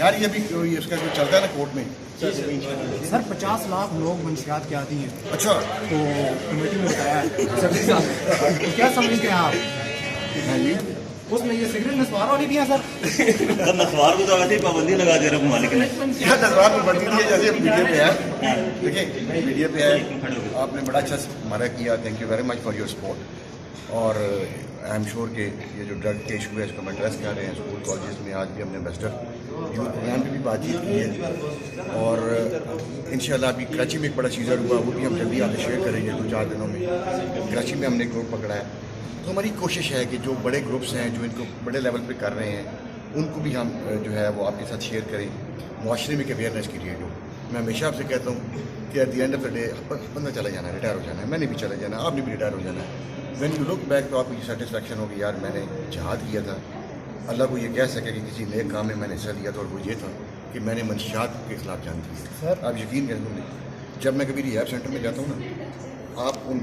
यार ये भी इसका जो चलता है ना कोर्ट में। सर 50 लाख लोग मंशियात के आती हैं। अच्छा, तो कमेटी ने बताया तो क्या समझते हैं आप? हाँ जी, उसमें ये सिगरेट नस्वार वाली भी हैं सर? नस्वार को तो वैसे ही पाबंदी लगा दे रहा मालिक ने। यार नजरात में बढ़ती है जैसे मीडिया पे है। देखिए मीडिया पे है, आपने बड़ा अच्छा हमारा किया, thank you very much for your support. और आई एम श्योर कि ये जो ड्रग के इशू है इसको हम एड्रेस कर रहे हैं स्कूल कॉलेजेस में। आज भी हमने एम्बेसडर यूथ प्रोग्राम पर भी बातचीत की है और इंशाल्लाह अभी कराची में एक बड़ा सीजर हुआ, वो भी हम जल्दी आपसे शेयर करेंगे 2-4 दिनों में। कराची में हमने ग्रुप पकड़ा है, तो हमारी कोशिश है कि जो बड़े ग्रुप्स हैं जो इनको बड़े लेवल पे कर रहे हैं उनको भी हम जो है वो आपके साथ शेयर करें, मुआशरे में एक अवेयरनेस क्रिएट हो। मैं हमेशा आपसे कहता हूँ कि at the end of the day बंदा चला जाना है, रिटायर हो जाना है, मैंने भी चला जाना है, आपने भी रिटायर हो जाना है। व्हेन यू लुक बैक तो आपको ये सेटिस्फैक्शन होगी यार मैंने जहाद किया था, अल्लाह को ये कह सके कि किसी नए काम में मैंने हिस्सा लिया था और वो ये था कि मैंने मंशियात के खिलाफ जान दी। सर आप यकीन करें, जब मैं कभी रिहैब सेंटर में जाता हूँ ना, आप उन